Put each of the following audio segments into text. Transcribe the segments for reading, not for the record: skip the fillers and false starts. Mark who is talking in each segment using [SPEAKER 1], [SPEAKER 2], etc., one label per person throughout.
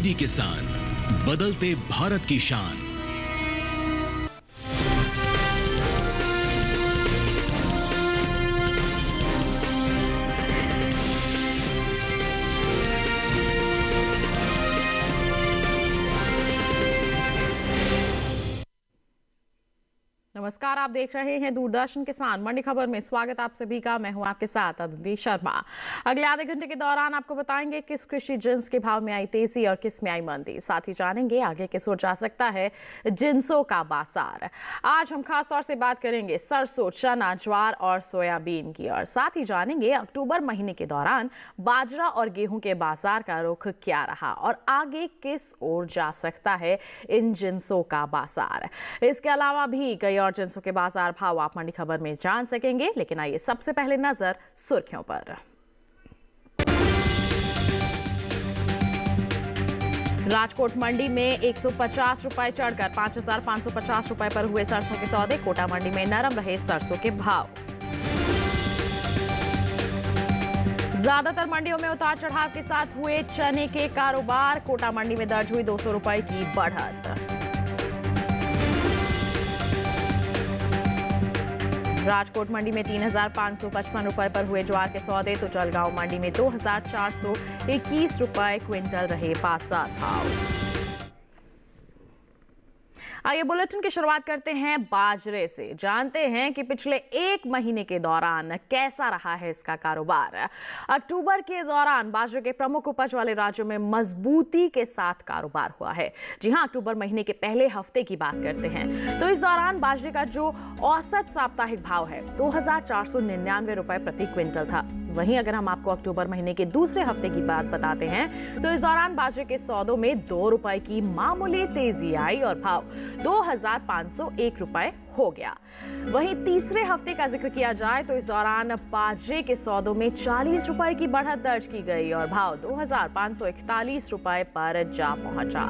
[SPEAKER 1] DD किसान, बदलते भारत की शान।
[SPEAKER 2] नमस्कार, आप देख रहे हैं दूरदर्शन किसान मंडी खबर में। स्वागत आप सभी का। मैं हूं आपके साथ अदिति शर्मा। अगले आधे घंटे के दौरान आपको बताएंगे किस कृषि जिन्स के भाव में आई तेजी और किस में आई मंदी। साथ ही जानेंगे आगे किस ओर जा सकता है जिन्सों का बाजार। आज हम खास तौर से बात करेंगे सरसों, चना, ज्वार और सोयाबीन की। और साथ ही जानेंगे अक्टूबर महीने के दौरान बाजरा और गेहूं के बाजार का रुख क्या रहा और आगे किस ओर जा सकता है इन जिन्सों का बाजार। इसके अलावा भी कई और जिन्सों के बाजार भाव आप मंडी खबर में जान सकेंगे। लेकिन आइए सबसे पहले नजर सुर्खियों पर। राजकोट मंडी में 150 रुपए चढ़कर 5,550 रुपए पर हुए सरसों के सौदे। कोटा मंडी में नरम रहे सरसों के भाव। ज्यादातर मंडियों में उतार चढ़ाव के साथ हुए चने के कारोबार। कोटा मंडी में दर्ज हुई 200 रुपए की बढ़त। राजकोट मंडी में 3,555 रुपए पर हुए ज्वार के सौदे। तो जलगांव मंडी में 2,421 रुपए क्विंटल रहे बाजार भाव। आइए बुलेटिन की शुरुआत करते हैं बाजरे से। जानते हैं कि पिछले एक महीने के दौरान कैसा रहा है इसका कारोबार। अक्टूबर के दौरान बाजरे के प्रमुख उपज वाले राज्यों में मजबूती के साथ कारोबार हुआ है। जी हां, अक्टूबर महीने के पहले हफ्ते की बात करते हैं तो इस दौरान बाजरे का जो औसत साप्ताहिक भाव है 2,499 रुपए प्रति क्विंटल था। वहीं अगर हम आपको अक्टूबर महीने के दूसरे हफ्ते की बात बताते हैं तो इस दौरान बाजरे के सौदों में 2 रुपए की मामूली तेजी आई और भाव 2,501 रुपए हो गया। वहीं तीसरे हफ्ते का जिक्र किया जाए तो इस दौरान बाजरे के सौदों में 40 रुपए की बढ़त दर्ज की गई और भाव 2,541 रुपए पर जा पहुंचा।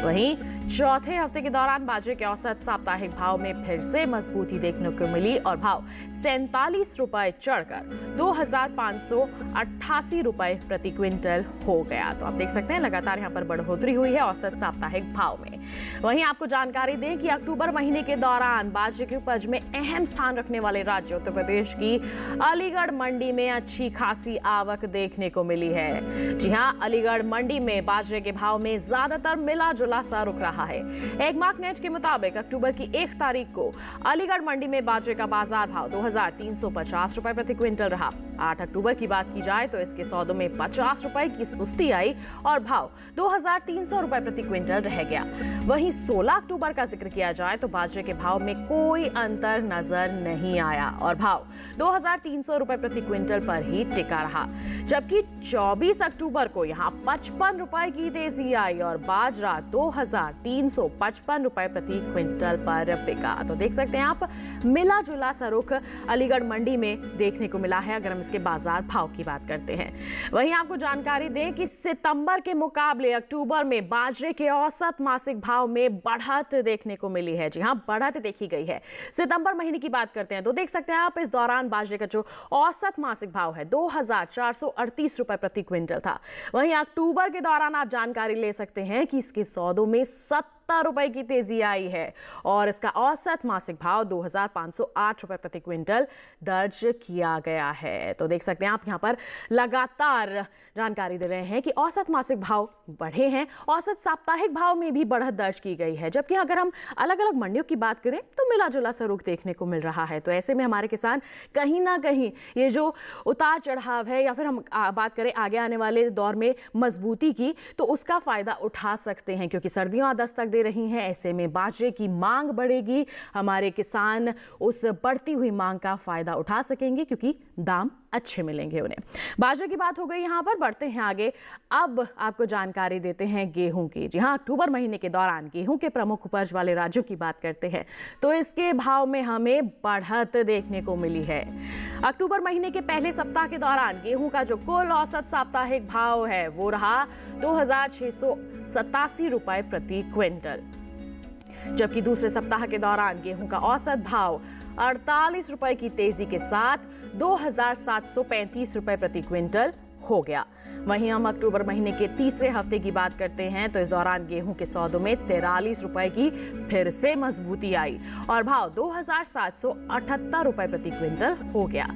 [SPEAKER 2] वहीं चौथे हफ्ते के दौरान बाजरे के औसत साप्ताहिक भाव में फिर से मजबूती देखने को मिली और भाव 47 रुपए चढ़कर 2,588 रुपए प्रति क्विंटल हो गया। तो आप देख सकते हैं लगातार यहां पर बढ़ोतरी हुई है औसत साप्ताहिक भाव में। वहीं आपको जानकारी दें कि अक्टूबर महीने के दौरान बाजरे की उपज में अहम स्थान रखने वाले राज्य उत्तर प्रदेश की अलीगढ़ मंडी में अच्छी खासी आवक देखने को मिली है। जी हां, अलीगढ़ मंडी में बाजरे के भाव में ज्यादातर मिला जुला सा रुख रहा है। एगमार्क नेट के मुताबिक अक्टूबर की 1 तारीख को अलीगढ़ मंडी में बाजरे का बाजार भाव 2,350 रुपए प्रति क्विंटल रहा। 8 अक्टूबर की बात की जाए तो इसके सौदों में 50 रुपए की सुस्ती आई और भाव 2,300 रुपए प्रति क्विंटल रह गया। वहीं 16 अक्टूबर का जिक्र किया जाए तो बाजरे के भाव में कोई अंतर नजर नहीं आया और भाव 2,300 रुपए प्रति क्विंटल पर ही टिका रहा। जबकि 24 अक्टूबर को यहां 55 रुपए की तेजी आई और बाजरा 2,355 रुपए प्रति क्विंटल पर बिका। तो देख सकते हैं आप मिला जुला सा रुख अलीगढ़ मंडी में देखने को मिला है अगर हम इसके बाजार भाव की बात करते हैं। वहीं आपको जानकारी दें कि सितंबर के मुकाबले अक्टूबर में बाजरे के औसत मासिक भाव में बढ़त देखने को मिली है। जी हां, बढ़त देखी गई है। सितंबर महीने की बात करते हैं तो देख सकते हैं आप इस दौरान बाजरे का जो औसत मासिक भाव है 2,438 रुपए प्रति क्विंटल था। वहीं अक्टूबर के दौरान आप जानकारी ले सकते हैं कि इसके सौदों में 70 रुपए की तेजी आई है और इसका औसत मासिक भाव 2,508 रुपए प्रति क्विंटल दर्ज किया गया है। तो देख सकते हैं आप यहां पर लगातार जानकारी दे रहे हैं कि औसत मासिक भाव बढ़े हैं, औसत साप्ताहिक भाव में भी बढ़त दर्ज की गई है। जबकि अगर हम अलग अलग मंडियों की बात करें तो मिला जुला सा रुख देखने को मिल रहा है। तो ऐसे में हमारे किसान कहीं ना कहीं ये जो उतार चढ़ाव है या फिर हम बात करें आगे आने वाले दौर में मजबूती की तो उसका फायदा उठा सकते हैं क्योंकि सर्दियां दस्तक दे रही हैं। ऐसे में बाजरे की मांग बढ़ेगी, हमारे किसान उस बढ़ती हुई मांग का फायदा उठा सकेंगे क्योंकि दाम अच्छे मिलेंगे उन्हें। बाजरे की बात हो गई, यहां पर बढ़ते हैं आगे। अब आपको जानकारी देते हैं गेहूं की। जी हां, अक्टूबर महीने के दौरान गेहूं के प्रमुख उपज वाले राज्यों की बात करते हैं तो इसके भाव में हमें बढ़त देखने को मिली है। अक्टूबर महीने के पहले सप्ताह के दौरान गेहूं का जो कुल औसत साप्ताहिक भाव है वो रहा 2,687 रुपए प्रति क्विंटल। जबकि दूसरे सप्ताह के दौरान गेहूं का औसत भाव 48 रुपए की तेजी के साथ 2,735 रुपए प्रति क्विंटल हो गया। वहीं हम अक्टूबर महीने के तीसरे हफ्ते की बात करते हैं तो इस दौरान गेहूं के सौदों में 43 रुपए की फिर से मजबूती आई और भाव 2778 रुपए प्रति क्विंटल हो गया।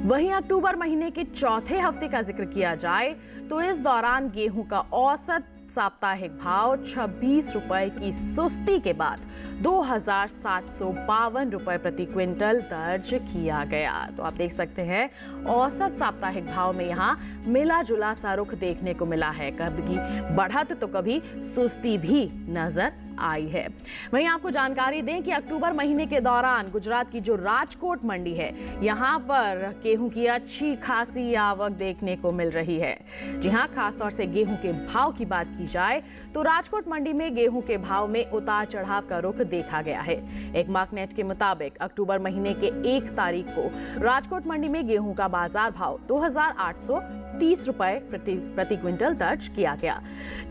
[SPEAKER 2] वहीं अक्टूबर महीने के चौथे हफ्ते का जिक्र किया जाए तो इस दौरान गेहूं का औसत साप्ताहिक भाव 26 रुपए की सुस्ती के बाद 2752 रुपए प्रति क्विंटल दर्ज किया गया। तो आप देख सकते हैं औसत साप्ताहिक भाव में यहाँ मिला जुला सा रुख देखने को मिला है, कभी बढ़त तो कभी सुस्ती भी नजर आई है। वहीं आपको जानकारी दें कि अक्टूबर महीने के दौरान गुजरात की जो राजकोट मंडी है, यहाँ पर गेहूं की अच्छी खासी आवक देखने को मिल रही है। जी हाँ, खासतौर से गेहूं के भाव की बात की जाए तो राजकोट मंडी में गेहूं के भाव में उतार चढ़ाव का रुख देखा गया है। एक मार्कनेट के मुताबिक अक्टूबर महीने के 1 तारीख को राजकोट मंडी में गेहूं का बाजार भाव 2830 रुपए प्रति क्विंटल दर्ज किया गया,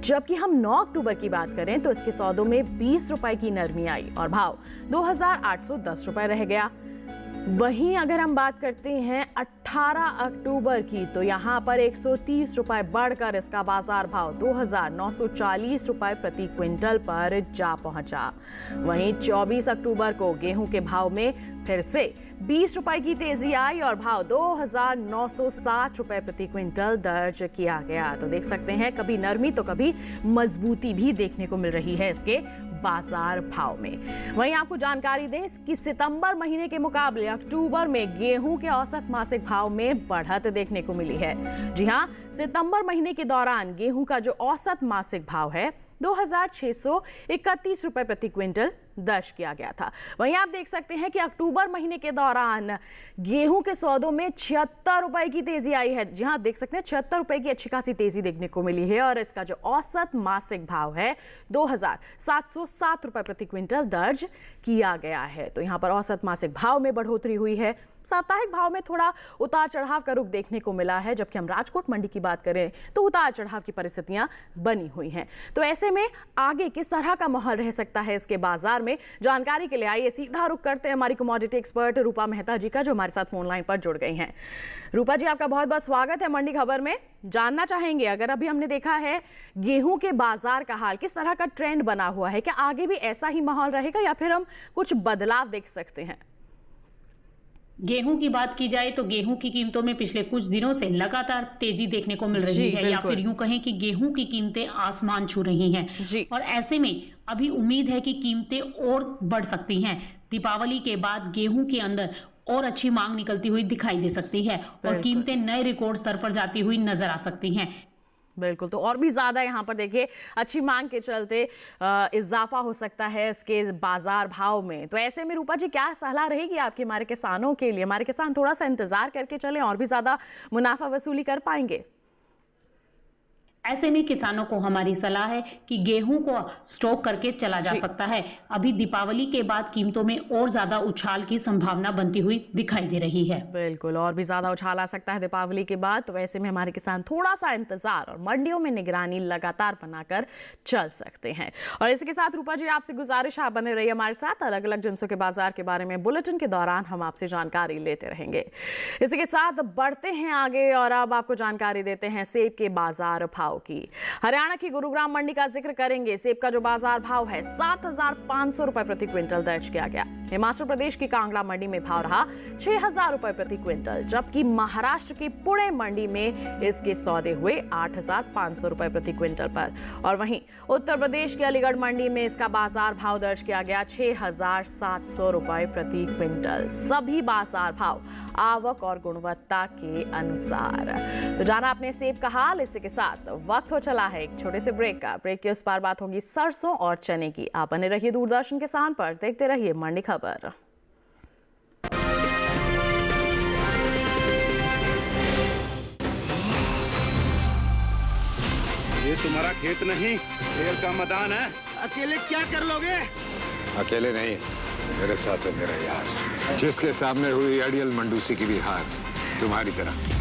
[SPEAKER 2] जबकि हम 9 अक्टूबर की बात करें तो इसके सौदों में 20 रुपए की नरमी आई और भाव 2810 रुपए रह गया। वहीं अगर हम बात करते हैं 18 अक्टूबर की तो यहां पर 130 रुपए बढ़कर इसका बाजार भाव 2940 रुपए प्रति क्विंटल पर जा पहुंचा। वहीं 24 अक्टूबर को गेहूं के भाव में फिर से 20 रुपए की तेजी आई और भाव 2960 रुपए प्रति क्विंटल दर्ज किया गया। तो देख सकते हैं कभी नरमी तो कभी मजबूती भी देखने को मिल रही है इसके बाजार भाव में। वहीं आपको जानकारी दें कि सितंबर महीने के मुकाबले अक्टूबर में गेहूं के औसत मासिक भाव में बढ़त देखने को मिली है। जी हां, सितंबर महीने के दौरान गेहूं का जो औसत मासिक भाव है 2631 रुपए प्रति क्विंटल दर्ज किया गया था। वहीं आप देख सकते हैं कि अक्टूबर महीने के दौरान गेहूं के सौदों में 76 रुपए की तेजी आई है। जी हां, देख सकते हैं 76 रुपए की अच्छी खासी तेजी देखने को मिली है और इसका जो औसत मासिक भाव है 2707 रुपए प्रति क्विंटल दर्ज किया गया है। तो यहां पर औसत मासिक भाव में बढ़ोतरी हुई है। साप्ताहिक भाव में थोड़ा उतार चढ़ाव का रुख देखने को मिला है, जबकि हम राजकोट मंडी की बात करें तो उतार चढ़ाव की परिस्थितियां बनी हुई हैं। तो ऐसे में आगे किस तरह का माहौल रह सकता है इसके बाजार में, जानकारी के लिए आइए सीधा रुख करते हैं हमारी कमोडिटी एक्सपर्ट रूपा मेहता जी का, जो हमारे साथ फोन लाइन पर जुड़ गई हैं। रूपा जी, आपका बहुत बहुत स्वागत है मंडी खबर में। जानना चाहेंगे, अगर अभी हमने देखा है गेहूं के बाजार का हाल, किस तरह का ट्रेंड बना हुआ है, क्या आगे भी ऐसा ही माहौल रहेगा या फिर हम कुछ बदलाव देख सकते हैं?
[SPEAKER 3] गेहूं की बात की जाए तो गेहूं की कीमतों में पिछले कुछ दिनों से लगातार तेजी देखने को मिल रही है, या फिर यूं कहें कि गेहूं की कीमतें आसमान छू रही हैं। और ऐसे में अभी उम्मीद है कि कीमतें और बढ़ सकती हैं। दीपावली के बाद गेहूं के अंदर और अच्छी मांग निकलती हुई दिखाई दे सकती है और कीमतें नए रिकॉर्ड स्तर पर जाती हुई नजर आ सकती हैं।
[SPEAKER 2] बिल्कुल, तो और भी ज्यादा यहाँ पर देखिए अच्छी मांग के चलते इजाफा हो सकता है इसके बाजार भाव में। तो ऐसे में रूपा जी, क्या सलाह रहेगी आपके हमारे किसानों के लिए? हमारे किसान थोड़ा सा इंतजार करके चलें और भी ज्यादा मुनाफा वसूली कर पाएंगे?
[SPEAKER 3] ऐसे में किसानों को हमारी सलाह है कि गेहूं को स्टॉक करके चला जा सकता है। अभी दीपावली के बाद कीमतों में और ज्यादा उछाल की संभावना बनती हुई दिखाई दे रही है।
[SPEAKER 2] बिल्कुल, और भी ज्यादा उछाल आ सकता है दीपावली के बाद। तो ऐसे में हमारे किसान थोड़ा सा इंतजार और मंडियों में निगरानी लगातार बनाकर चल सकते हैं। और इसके साथ रूपा जी, आपसे गुजारिश, आप बने रहिए हमारे साथ। अलग अलग जिनसों के बाजार के बारे में बुलेटिन के दौरान हम आपसे जानकारी लेते रहेंगे। इसी के साथ बढ़ते हैं आगे और अब आपको जानकारी देते हैं सेब के बाजार भाव की। हरियाणा की गुरुग्राम मंडी का जिक्र करेंगे। सेब का जो बाजार भाव है 7500 रुपए प्रति क्विंटल दर्ज किया गया। हिमाचल प्रदेश की कांगड़ा मंडी में भाव रहा 6000 रुपए प्रति क्विंटल, जबकि महाराष्ट्र की पुणे मंडी में इसके सौदे हुए 8500 रुपए प्रति क्विंटल पर। और वहीं उत्तर प्रदेश की अलीगढ़ मंडी में इसका बाजार भाव दर्ज किया गया 6700 रुपए प्रति क्विंटल। सभी बाजार भाव आवक और गुणवत्ता के अनुसार। तो जाना अपने सेब का हाल। इसी के साथ वक्त हो चला है एक छोटे से ब्रेक का। ब्रेक के उस पार बात होगी सरसों और चने की। आप बने रहिए दूरदर्शन किसान पर, देखते रहिए मंडी खबर।
[SPEAKER 4] ये तुम्हारा खेत नहीं, खेल का मैदान है।
[SPEAKER 5] अकेले क्या कर लोगे?
[SPEAKER 6] अकेले नहीं, मेरे साथ है मेरा यार, जिसके सामने हुई अड़ियल मंडूसी की भी हार तुम्हारी तरह।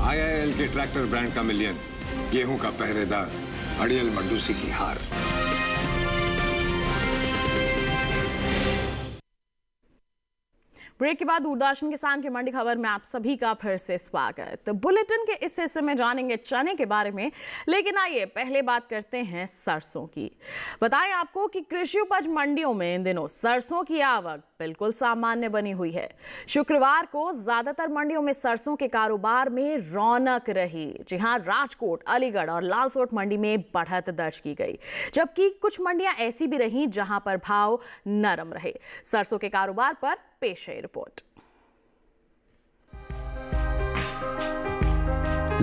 [SPEAKER 6] IIL के ट्रैक्टर ब्रांड का मिलियन, गेहूं का पहरेदार अड़ियल मंडूसी की हार।
[SPEAKER 2] ब्रेक के बाद दूरदर्शन किसान की मंडी खबर में आप सभी का फिर से स्वागत। तो बुलेटिन के इस हिस्से में जानेंगे चने के बारे में, लेकिन आइए पहले बात करते हैं सरसों की। बताएं आपको कि कृषि उपज मंडियों में इन दिनों सरसों की आवक बिल्कुल सामान्य बनी हुई है। शुक्रवार को ज्यादातर मंडियों में सरसों के कारोबार में रौनक रही। जी हां, राजकोट, अलीगढ़ और लालसोट मंडी में बढ़त दर्ज की गई, जबकि कुछ मंडियां ऐसी भी रहीं जहां पर भाव नरम रहे। सरसों के कारोबार पर पेश है रिपोर्ट।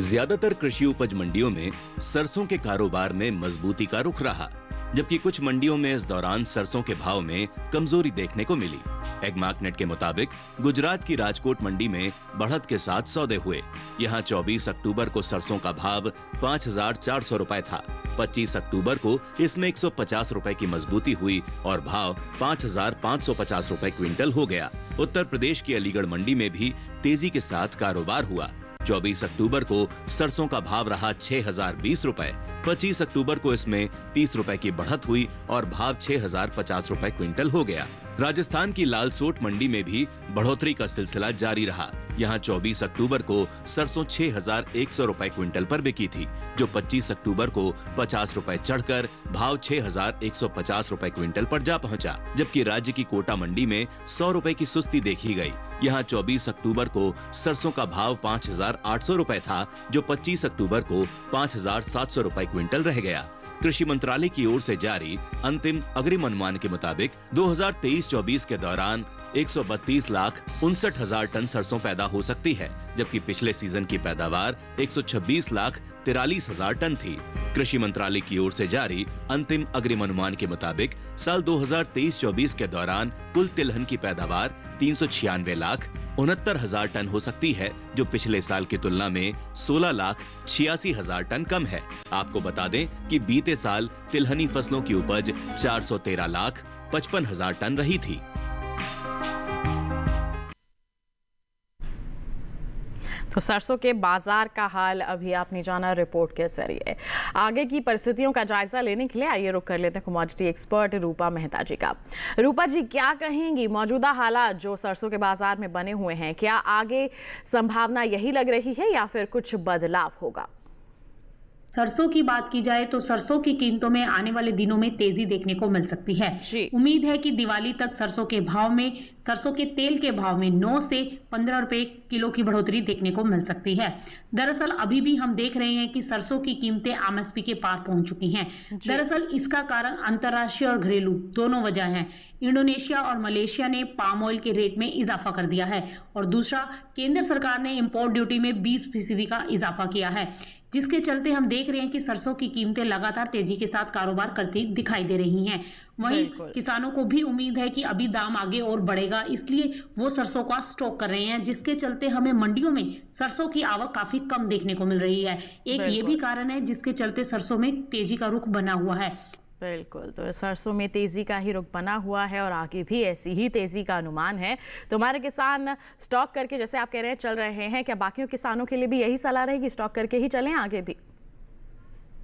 [SPEAKER 1] ज्यादातर कृषि उपज मंडियों में सरसों के कारोबार में मजबूती का रुख रहा, जबकि कुछ मंडियों में इस दौरान सरसों के भाव में कमजोरी देखने को मिली। एग्मार्कनेट के मुताबिक गुजरात की राजकोट मंडी में बढ़त के साथ सौदे हुए। यहां 24 अक्टूबर को सरसों का भाव 5,400 रुपए था। 25 अक्टूबर को इसमें 150 रुपए की मजबूती हुई और भाव 5,550 रुपए क्विंटल हो गया। उत्तर प्रदेश की अलीगढ़ मंडी में भी तेजी के साथ कारोबार हुआ। 24 अक्टूबर को सरसों का भाव रहा 6,020 रुपए। 25 अक्टूबर को इसमें 30 रुपए की बढ़त हुई और भाव 6,050 रुपए क्विंटल हो गया। राजस्थान की लालसोट मंडी में भी बढ़ोतरी का सिलसिला जारी रहा। यहां 24 अक्टूबर को सरसों 6,100 रुपए क्विंटल पर बिकी थी, जो 25 अक्टूबर को 50 रुपए चढ़कर भाव 6,150 रुपए क्विंटल पर जा पहुंचा। जबकि राज्य की कोटा मंडी में 100 रुपए की सुस्ती देखी गई। यहां 24 अक्टूबर को सरसों का भाव 5,800 रुपए था, जो 25 अक्टूबर को 5,700 रुपए क्विंटल रह गया। कृषि मंत्रालय की ओर से जारी अंतिम अग्रिम अनुमान के मुताबिक 2023-24 के दौरान 132,59,000 टन सरसों पैदा हो सकती है, जबकि पिछले सीजन की पैदावार 126,43,000 टन थी। कृषि मंत्रालय की ओर से जारी अंतिम अग्रिम अनुमान के मुताबिक साल 2023-24 के दौरान कुल तिलहन की पैदावार 396,69,000 टन हो सकती है, जो पिछले साल की तुलना में 16,86,000 टन कम है। आपको बता दें कि बीते साल तिलहनी फसलों की उपज 413,55,000 टन रही थी।
[SPEAKER 2] तो सरसों के बाजार का हाल अभी आपने जाना रिपोर्ट के जरिए। आगे की परिस्थितियों का जायजा लेने के लिए आइए रुक कर लेते हैं कमोडिटी एक्सपर्ट रूपा मेहता जी का। रूपा जी, क्या कहेंगी मौजूदा हालात जो सरसों के बाजार में बने हुए हैं, क्या आगे संभावना यही लग रही है या फिर कुछ बदलाव होगा?
[SPEAKER 3] सरसों की बात की जाए तो सरसों की कीमतों में आने वाले दिनों में तेजी देखने को मिल सकती है। उम्मीद है कि दिवाली तक सरसों के भाव में, सरसों के तेल के भाव में 9 से 15 रुपए किलो की बढ़ोतरी देखने को मिल सकती है। दरअसल अभी भी हम देख रहे हैं कि सरसों की कीमतें एमएसपी के पार पहुंच चुकी हैं। दरअसल इसका कारण अंतर्राष्ट्रीय और घरेलू दोनों वजह हैं। इंडोनेशिया और मलेशिया ने पाम ऑयल के रेट में इजाफा कर दिया है और दूसरा, केंद्र सरकार ने इंपोर्ट ड्यूटी में 20% का इजाफा किया है, जिसके चलते हम देख रहे हैं कि सरसों की कीमतें लगातार तेजी के साथ कारोबार करती दिखाई दे रही हैं। वहीं किसानों को भी उम्मीद है कि अभी दाम आगे और बढ़ेगा, इसलिए वो सरसों का स्टॉक कर रहे हैं, जिसके चलते हमें मंडियों में सरसों की आवक काफी कम देखने को मिल रही है। एक ये भी कारण है जिसके चलते सरसों में तेजी का रुख बना हुआ है।
[SPEAKER 2] बिल्कुल, तो सरसों में तेजी का ही रुख बना हुआ है और आगे भी ऐसी ही तेजी का अनुमान है। तो हमारे किसान स्टॉक करके, जैसे आप कह रहे हैं, चल रहे हैं। क्या बाकियों किसानों के लिए भी यही सलाह रहेगी, स्टॉक करके ही चलें आगे भी?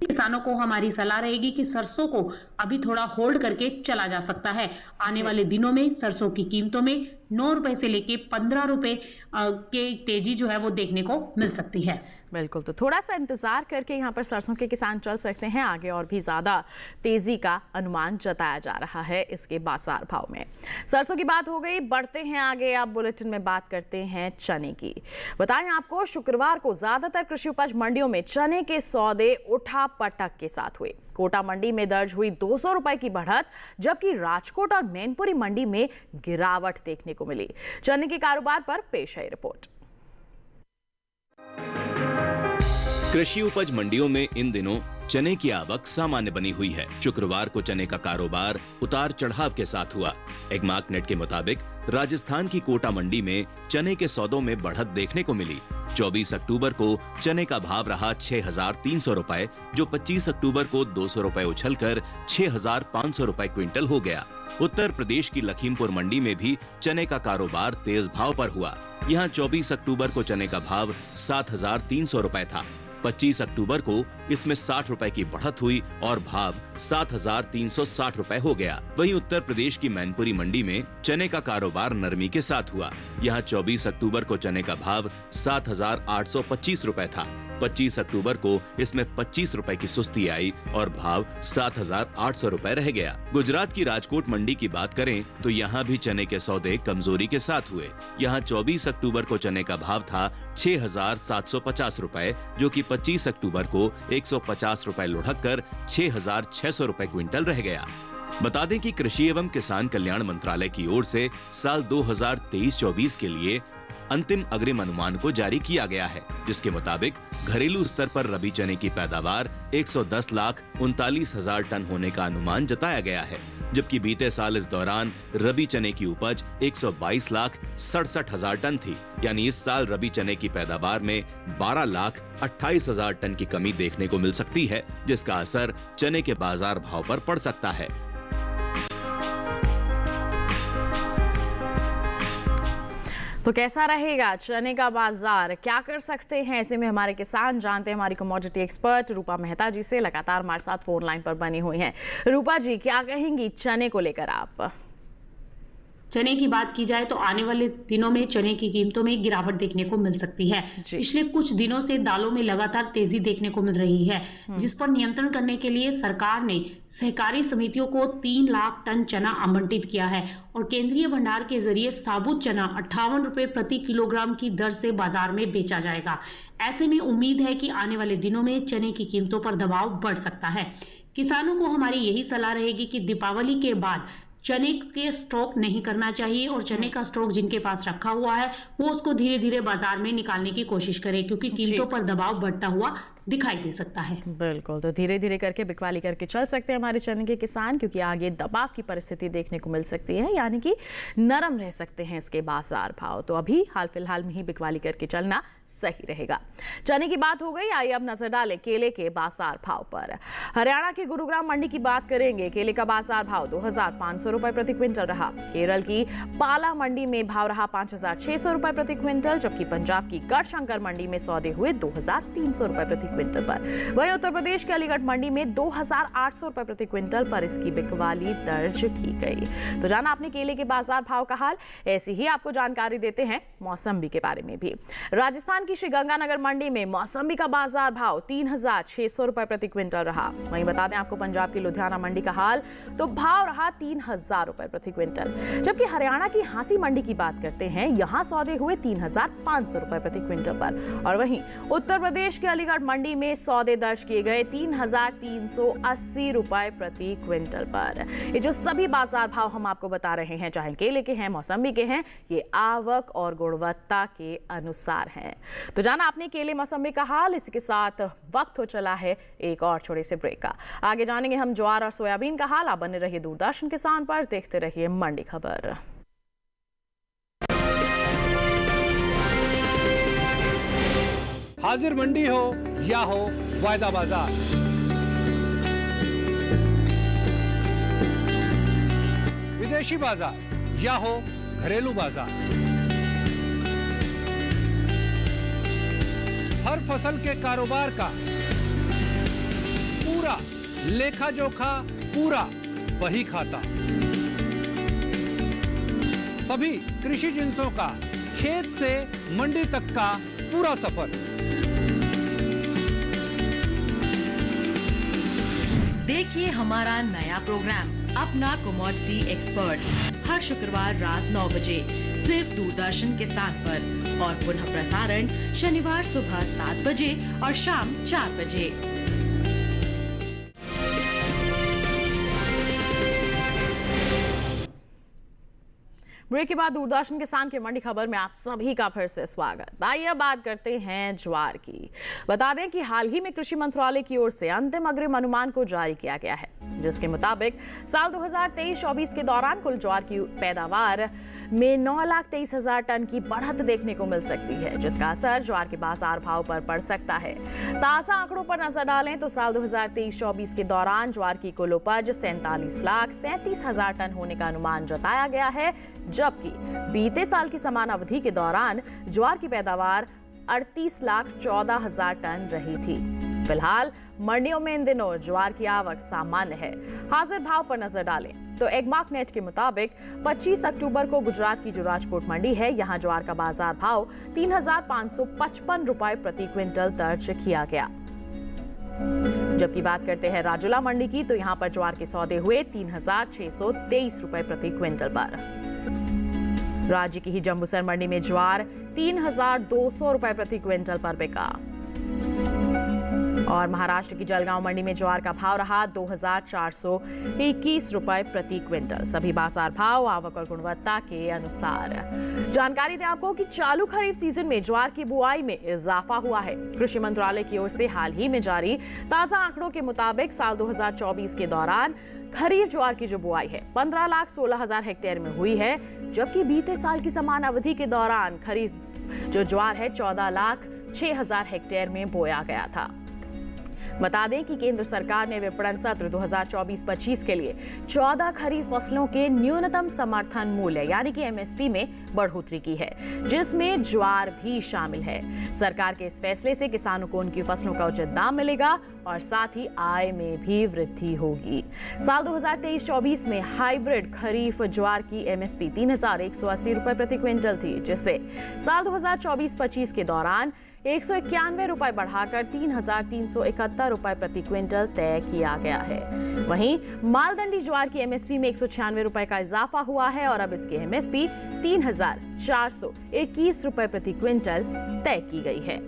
[SPEAKER 3] किसानों को हमारी सलाह रहेगी कि सरसों को अभी थोड़ा होल्ड करके चला जा सकता है। आने वाले दिनों में सरसों की कीमतों में 9 रुपए से लेके 15 रुपए के तेजी जो है वो देखने को मिल सकती है।
[SPEAKER 2] बिल्कुल, तो थोड़ा सा इंतजार करके यहाँ पर सरसों के किसान चल सकते हैं। आगे और भी ज्यादा तेजी का अनुमान जताया जा रहा है इसके बाजार भाव में। सरसों की बात हो गई, बढ़ते हैं आगे। अब बुलेटिन में बात करते हैं चने की। बताएं आपको, शुक्रवार को ज्यादातर कृषि उपज मंडियों में चने के सौदे उठा पटक के साथ हुए। कोटा मंडी में दर्ज हुई 200 रुपए की बढ़त, जबकि राजकोट और मैनपुरी मंडी में गिरावट देखने को मिली। चने के कारोबार पर पेश है रिपोर्ट।
[SPEAKER 1] कृषि उपज मंडियों में इन दिनों चने की आवक सामान्य बनी हुई है। शुक्रवार को चने का कारोबार उतार चढ़ाव के साथ हुआ। एग्मार्कनेट के मुताबिक राजस्थान की कोटा मंडी में चने के सौदों में बढ़त देखने को मिली। 24 अक्टूबर को चने का भाव रहा 6,300 रुपए, जो 25 अक्टूबर को 200 रुपए उछलकर 6,500 रुपए क्विंटल हो गया। उत्तर प्रदेश की लखीमपुर मंडी में भी चने का कारोबार तेज भाव पर हुआ। यहाँ 24 अक्टूबर को चने का भाव 7,300 रुपए था। 25 अक्टूबर को इसमें 60 रुपए की बढ़त हुई और भाव 7,360 रुपए हो गया। वहीं उत्तर प्रदेश की मैनपुरी मंडी में चने का कारोबार नरमी के साथ हुआ। यहाँ 24 अक्टूबर को चने का भाव 7,825 रुपए था। 25 अक्टूबर को इसमें 25 रुपए की सुस्ती आई और भाव 7,800 रुपए रह गया। गुजरात की राजकोट मंडी की बात करें तो यहाँ भी चने के सौदे कमजोरी के साथ हुए। यहाँ 24 अक्टूबर को चने का भाव था 6,750 रुपए, जो कि 25 अक्टूबर को 150 रुपए लुढ़क कर 6,600 रुपए क्विंटल रह गया। बता दें कि कृषि एवं किसान कल्याण मंत्रालय की ओर से साल 2023-24 के लिए अंतिम अग्रिम अनुमान को जारी किया गया है, जिसके मुताबिक घरेलू स्तर पर रबी चने की पैदावार 110,39,000 टन होने का अनुमान जताया गया है, जबकि बीते साल इस दौरान रबी चने की उपज 122,67,000 टन थी। यानी इस साल रबी चने की पैदावार में 12,28,000 टन की कमी देखने को मिल सकती है, जिसका असर चने के बाजार भाव पर पड़ सकता है।
[SPEAKER 2] तो कैसा रहेगा चने का बाजार, क्या कर सकते हैं, ऐसे में हमारे किसान जानते हैं हमारी कमोडिटी एक्सपर्ट रूपा मेहता जी से, लगातार हमारे साथ फोन लाइन पर बनी हुई हैं। रूपा जी, क्या कहेंगी चने को लेकर आप?
[SPEAKER 3] चने की बात की जाए तो आने वाले दिनों में चने की कीमतों में गिरावट देखने को मिल सकती है। पिछले कुछ दिनों से दालों में लगातार तेजी देखने को मिल रही है, जिस पर नियंत्रण करने के लिए सरकार ने सहकारी समितियों को 3 लाख टन चना आवंटित किया है और केंद्रीय भंडार के जरिए साबुत चना 58 रुपए प्रति किलोग्राम की दर से बाजार में बेचा जाएगा। ऐसे में उम्मीद है कि आने वाले दिनों में चने की कीमतों पर दबाव बढ़ सकता है। किसानों को हमारी यही सलाह रहेगी कि दीपावली के बाद चने के स्टॉक नहीं करना चाहिए और चने का स्टॉक जिनके पास रखा हुआ है वो उसको धीरे धीरे बाजार में निकालने की कोशिश करें, क्योंकि कीमतों पर दबाव बढ़ता हुआ दिखाई दे सकता है।
[SPEAKER 2] बिल्कुल, तो धीरे धीरे करके बिकवाली करके चल सकते हैं हमारे चने के किसान, क्योंकि आगे दबाव की परिस्थिति देखने को मिल सकती है, यानी कि नरम रह सकते हैं इसके बाजार भाव। तो अभी हाल फिलहाल में ही बिकवाली करके चलना सही रहेगा। चने की बात हो गई, आइए अब नजर डालें केले के बाजार भाव पर। हरियाणा की गुरुग्राम मंडी की बात करेंगे। केले का बाजार भाव 2,500 रुपए प्रति क्विंटल रहा। केरल की पाला मंडी में भाव रहा 5,600 रुपए प्रति क्विंटल, जबकि पंजाब की गढ़शंकर मंडी में सौदे हुए 2,300 रुपए प्रति क्विंटल पर। वहीं उत्तर प्रदेश के अलीगढ़ मंडी में 2,800 रुपए प्रति क्विंटल पर इसकी बिकवाली दर्ज की गई। तो जाना आपने केले के बाजार भाव का हाल, ऐसी ही आपको जानकारी देते हैं मौसम्बी के बारे में भी। राजस्थान की श्रीगंगानगर मंडी में मौसम्बी का बाजार भाव 3,600 रुपए प्रति क्विंटल रहा। वहीं बता दें आपको पंजाब की लुधियाना मंडी का हाल, तो भाव रहा 3,000 रुपए प्रति क्विंटल। जबकि हरियाणा की हांसी मंडी की बात करते हैं, यहां सौदे हुए 3,500 रुपए प्रति क्विंटल पर। और वहीं उत्तर प्रदेश के अलीगढ़ मंडी में सौदे दर्ज किए गए 3,380 रुपए प्रति क्विंटल पर। ये जो सभी बाजार भाव हम आपको बता रहे हैं, चाहे केले के हैं, मौसम्बी के हैं, ये आवक और गुणवत्ता के अनुसार हैं। तो जाना आपने केले मौसम्बी का हाल। इसी के साथ वक्त हो चला है एक और छोटे से ब्रेक का। आगे जानेंगे हम ज्वार और सोयाबीन का हाल। आप बने रहिए दूरदर्शन किसान पर, देखते रहिए मंडी खबर।
[SPEAKER 5] हाजिर मंडी हो या हो वायदा बाजार, विदेशी बाजार या हो घरेलू बाजार, हर फसल के कारोबार का पूरा लेखा जोखा, पूरा बही खाता, सभी कृषि जिंसों का खेत से मंडी तक का पूरा सफर।
[SPEAKER 7] देखिए हमारा नया प्रोग्राम अपना कमोडिटी एक्सपर्ट हर शुक्रवार रात 9 बजे सिर्फ दूरदर्शन किसान पर और पुनः प्रसारण शनिवार सुबह 7 बजे और शाम 4 बजे।
[SPEAKER 2] ब्रेक के बाद दूरदर्शन किसान की मंडी खबर में आप सभी का फिर से स्वागत। आइए बात करते हैं ज्वार की। बता दें कि हाल ही में कृषि मंत्रालय की ओर से अंतिम अग्रिम अनुमान को जारी किया गया है, जिसके मुताबिक साल 2023-24 के दौरान कुल ज्वार की पैदावार में 9,23,000 टन की बढ़त देखने को मिल सकती है, जिसका असर ज्वार के बाजार भाव पर पड़ सकता है। ताजा आंकड़ों पर नजर डालें तो साल 2023-24 के दौरान ज्वार की कुल उपज 47,37,000 टन होने का अनुमान जताया गया है, जबकि बीते साल की समान अवधि के दौरान ज्वार की पैदावार 38,14,000 टन रही थी। फिलहाल मंडियों में इन दिनों ज्वार की आवक सामान्य है। हाजिर भाव पर नजर डालें तो एगमार्क नेट के मुताबिक 25 अक्टूबर को गुजरात की जो राजकोट मंडी है, यहां ज्वार का बाजार भाव 3,555 रुपए प्रति क्विंटल दर्ज किया गया। जबकि बात करते हैं राजुला मंडी की, तो यहां पर ज्वार के सौदे हुए 3,623 रुपए प्रति क्विंटल पर। राज्य की ही जम्बूसर मंडी में ज्वार 3,200 रुपए प्रति क्विंटल पर बिका और महाराष्ट्र की जलगांव मंडी में ज्वार का भाव रहा 2,421 रुपए प्रति क्विंटल। सभी बाजार भाव आवक और गुणवत्ता के अनुसार। जानकारी दें आपको कि चालू खरीफ सीजन में ज्वार की बुआई में इजाफा हुआ है। कृषि मंत्रालय की ओर से हाल ही में जारी ताजा आंकड़ों के मुताबिक साल 2024 के दौरान खरीफ ज्वार की जो बुआई है 15,16,000 हेक्टेयर में हुई है, जबकि बीते साल की समान अवधि के दौरान खरीफ जो ज्वार है 14,06,000 हेक्टेयर में बोया गया था। बता दें कि केंद्र सरकार ने विपणन सत्र 2024-25 के लिए 14 खरीफ फसलों के न्यूनतम समर्थन मूल्य यानी कि एमएसपी में बढ़ोतरी की है, जिसमें ज्वार भी शामिल है। सरकार के इस फैसले से किसानों को उनकी फसलों का उचित दाम मिलेगा और साथ ही आय में भी वृद्धि होगी। साल 2023-24 में हाइब्रिड खरीफ ज्वार की एमएसपी 3,180 रुपए प्रति क्विंटल थी, जिससे साल 2024-25 के दौरान 191 रुपए बढ़ाकर 3,371 रुपए प्रति क्विंटल तय किया गया है। वहीं मालदंडी ज्वार की एमएसपी में 196 रुपए का इजाफा हुआ है और अब इसकी एमएसपी 3,421 रुपए प्रति क्विंटल तय की गई है।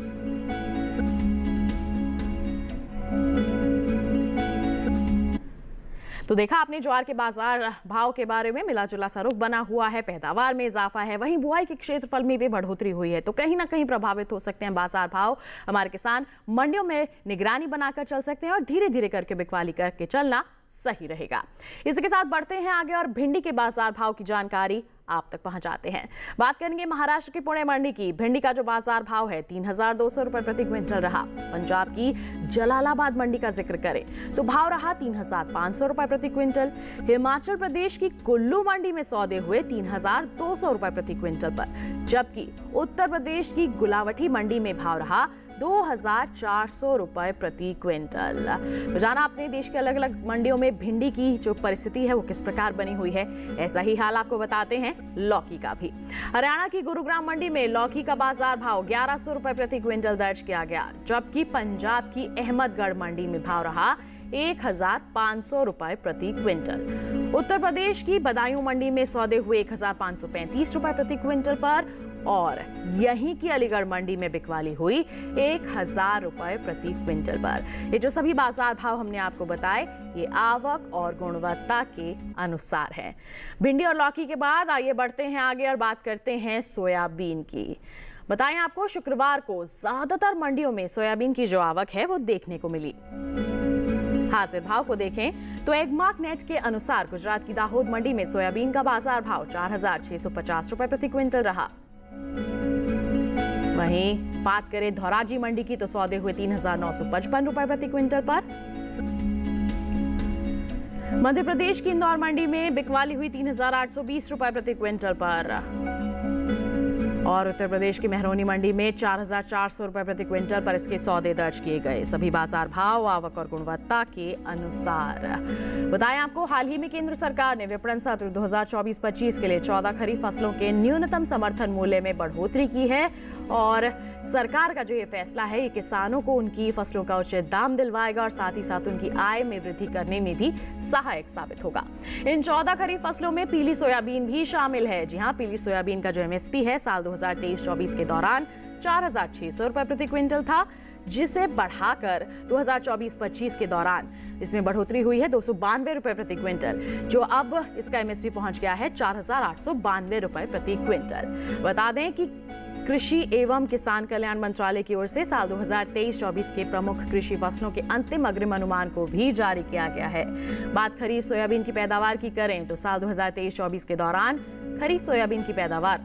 [SPEAKER 2] तो देखा आपने ज्वार के बाजार भाव के बारे में, मिला जुला सा रुख बना हुआ है, पैदावार में इजाफा है, वहीं बुआई के क्षेत्रफल में भी बढ़ोतरी हुई है, तो कहीं ना कहीं प्रभावित हो सकते हैं बाजार भाव। हमारे किसान मंडियों में निगरानी बनाकर चल सकते हैं और धीरे धीरे करके बिकवाली करके चलना सही रहेगा। इसी के साथ बढ़ते हैं आगे और भिंडी के बाजार भाव की जानकारी आप तक पहुंचाते हैं। बात करेंगे महाराष्ट्र की पुणे मंडी की। भिंडी का जो बाजार भाव है 3,200 रुपए प्रति क्विंटल रहा। पंजाब की जलालाबाद मंडी का जिक्र करें तो भाव रहा 3,500 रुपए प्रति क्विंटल। हिमाचल प्रदेश की कुल्लू मंडी में सौदे हुए 3,200 रुपए प्रति क्विंटल पर, जबकि उत्तर प्रदेश की गुलावटी मंडी में भाव रहा 2,400 रुपए प्रति क्विंटल। तो जाना अपने देश के अलग अलग मंडियों में भिंडी की जो परिस्थिति है वो किस प्रकार बनी हुई है, ऐसा ही हाल आपको बताते हैं लौकी का भी। हरियाणा की गुरुग्राम मंडी में लौकी का बाजार भाव 1,100 रुपए प्रति क्विंटल दर्ज किया गया, जबकि पंजाब की अहमदगढ़ मंडी में भाव रहा 1,500 रुपए प्रति क्विंटल। उत्तर प्रदेश की बदायूं मंडी में सौदे हुए 1,535 रुपए प्रति क्विंटल पर और यहीं की अलीगढ़ मंडी में बिकवाली हुई 1,000 रुपए प्रति क्विंटल पर। ये जो सभी बाजार भाव हमने आपको बताए ये आवक और गुणवत्ता के अनुसार है। भिंडी और लौकी के बाद आइए बढ़ते हैं आगे और बात करते हैं सोयाबीन की। बताएं आपको शुक्रवार को ज्यादातर मंडियों में सोयाबीन की जो आवक है वो देखने को मिली। हाजिर भाव को देखें तो एगमार्क नेट के अनुसार गुजरात की दाहोद मंडी में सोयाबीन का बाजार भाव 4,650 रुपए प्रति क्विंटल रहा। वहीं बात करें धौराजी मंडी की तो सौदे हुए 3,955 रुपए प्रति क्विंटल पर। मध्य प्रदेश की इंदौर मंडी में बिकवाली हुई 3,820 रुपए प्रति क्विंटल पर और उत्तर प्रदेश की मेहरौनी मंडी में 4,400 रुपए प्रति क्विंटल पर इसके सौदे दर्ज किए गए। सभी बाजार भाव आवक और गुणवत्ता के अनुसार। बताएं आपको हाल ही में केंद्र सरकार ने विपणन सत्र 2024-25 के लिए 14 खरीफ फसलों के न्यूनतम समर्थन मूल्य में बढ़ोतरी की है और सरकार का जो ये फैसला है ये किसानों को उनकी फसलों का उचित दाम दिलवाएगा और साथ ही साथ उनकी आय में वृद्धि करने में भी सहायक साबित होगा। इन 14 खरीफ फसलों में पीली सोयाबीन भी शामिल है। जी हां, पीली सोयाबीन का जो एमएसपी है साल 2023-24 के दौरान 4,600 रुपए प्रति क्विंटल था, जिसे बढ़ाकर 2024-25 के दौरान इसमें बढ़ोतरी हुई है 292 रुपए प्रति क्विंटल, जो अब इसका एमएसपी पहुंच गया है 4,892 रुपए प्रति क्विंटल। बता दें कि कृषि एवं किसान कल्याण मंत्रालय की ओर से साल 2023-24 के प्रमुख कृषि फसलों के अंतिम अग्रिम अनुमान को भी जारी किया गया है। बात खरीफ सोयाबीन की पैदावार की करें तो साल 2023-24 के दौरान खरीफ सोयाबीन की पैदावार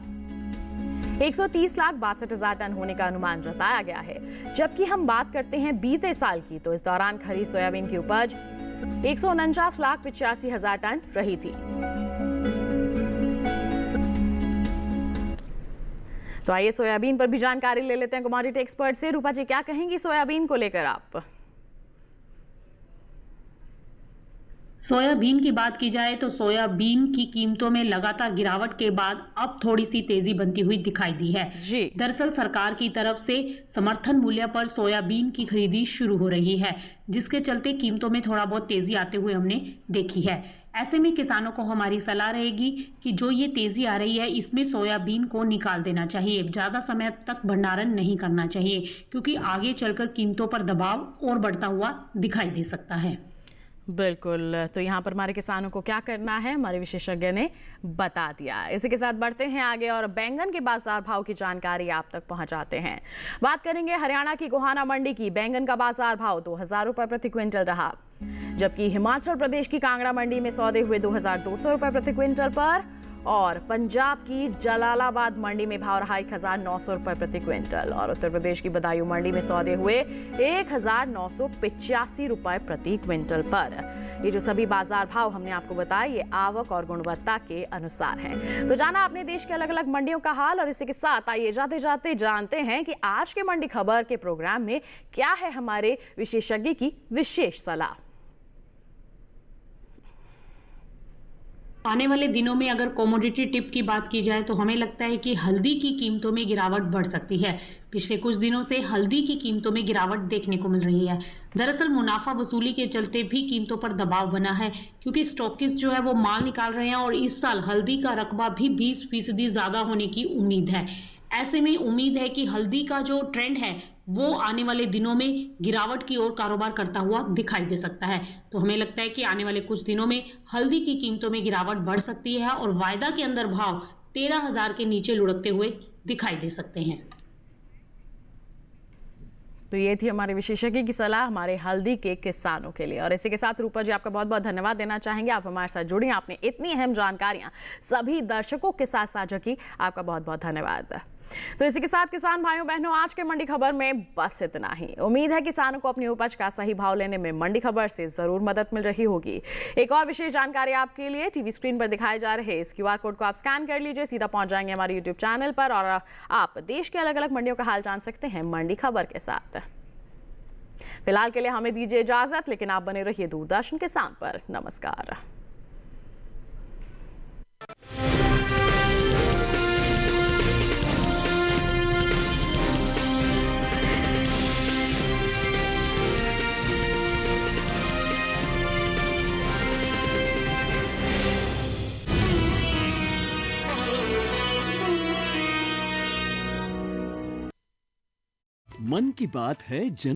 [SPEAKER 2] 130,62,000 टन होने का अनुमान जताया गया है, जबकि हम बात करते हैं बीते साल की तो इस दौरान खरीफ सोयाबीन की उपज 149,85,000 टन रही थी। तो आइए सोयाबीन पर भी जानकारी ले लेते हैं कमोडिटी एक्सपर्ट से। रूपा जी, क्या कहेंगी सोयाबीन को लेकर आप?
[SPEAKER 3] सोयाबीन की बात की जाए तो सोयाबीन की कीमतों में लगातार गिरावट के बाद अब थोड़ी सी तेजी बनती हुई दिखाई दी है। दरअसल सरकार की तरफ से समर्थन मूल्य पर सोयाबीन की खरीदी शुरू हो रही है, जिसके चलते कीमतों में थोड़ा बहुत तेजी आते हुए हमने देखी है। ऐसे में किसानों को हमारी सलाह रहेगी कि जो ये तेजी आ रही है इसमें सोयाबीन को निकाल देना चाहिए, ज्यादा समय तक भंडारण नहीं करना चाहिए, क्योंकि आगे चलकर कीमतों पर दबाव और बढ़ता हुआ दिखाई दे सकता है।
[SPEAKER 2] बिल्कुल, तो यहाँ पर हमारे किसानों को क्या करना है हमारे विशेषज्ञ ने बता दिया। इसी के साथ बढ़ते हैं आगे और बैंगन के बाजार भाव की जानकारी आप तक पहुंचाते हैं। बात करेंगे हरियाणा की गोहाना मंडी की। बैंगन का बाजार भाव 2000 रुपए प्रति क्विंटल रहा, जबकि हिमाचल प्रदेश की कांगड़ा मंडी में सौदे हुए 2200 रुपए प्रति क्विंटल पर, और पंजाब की जलालाबाद मंडी में भाव रहा 1900 रुपए प्रति क्विंटल, और उत्तर प्रदेश की बदायूं मंडी में सौदे हुए 1985 रुपए प्रति क्विंटल पर। ये जो सभी बाजार भाव हमने आपको बताया ये आवक और गुणवत्ता के अनुसार हैं। तो जाना आपने देश के अलग अलग मंडियों का हाल, और इसी के साथ आइए जाते जाते जानते हैं कि आज के मंडी खबर के प्रोग्राम में क्या है हमारे विशेषज्ञ की विशेष सलाह।
[SPEAKER 3] आने वाले दिनों में अगर कमोडिटी टिप की बात की जाए तो हमें लगता है कि हल्दी की कीमतों में गिरावट बढ़ सकती है। पिछले कुछ दिनों से हल्दी की कीमतों में गिरावट देखने को मिल रही है। दरअसल मुनाफा वसूली के चलते भी कीमतों पर दबाव बना है, क्योंकि स्टॉकिस्ट जो है वो माल निकाल रहे हैं और इस साल हल्दी का रकबा भी 20% ज्यादा होने की उम्मीद है। ऐसे में उम्मीद है कि हल्दी का जो ट्रेंड है वो आने वाले दिनों में गिरावट की ओर कारोबार करता हुआ दिखाई दे सकता है। तो हमें लगता है कि आने वाले कुछ दिनों में हल्दी की कीमतों में गिरावट बढ़ सकती है और वायदा के अंदर भाव 13,000 के नीचे लुढ़कते हुए दिखाई दे सकते हैं।
[SPEAKER 2] तो ये थी हमारे विशेषज्ञ की सलाह हमारे हल्दी के किसानों के लिए। और इसी के साथ रूपा जी आपका बहुत बहुत धन्यवाद देना चाहेंगे, आप हमारे साथ जुड़ी, आपने इतनी अहम जानकारियां सभी दर्शकों के साथ साझा की, आपका बहुत बहुत धन्यवाद। तो इसी के साथ किसान भाइयों बहनों आज के मंडी खबर में बस इतना ही। उम्मीद है किसानों को अपनी उपज का सही भाव लेने में मंडी खबर से जरूर मदद मिल रही होगी। एक और विशेष जानकारी आपके लिए, टीवी स्क्रीन पर दिखाए जा रहे इस QR कोड को आप स्कैन कर लीजिए, सीधा पहुंच जाएंगे हमारे यूट्यूब चैनल पर और आप देश के अलग अलग मंडियों का हाल जान सकते हैं मंडी खबर के साथ। फिलहाल के लिए हमें दीजिए इजाजत, लेकिन आप बने रहिए दूरदर्शन के साथ पर। नमस्कार।
[SPEAKER 8] मन की बात है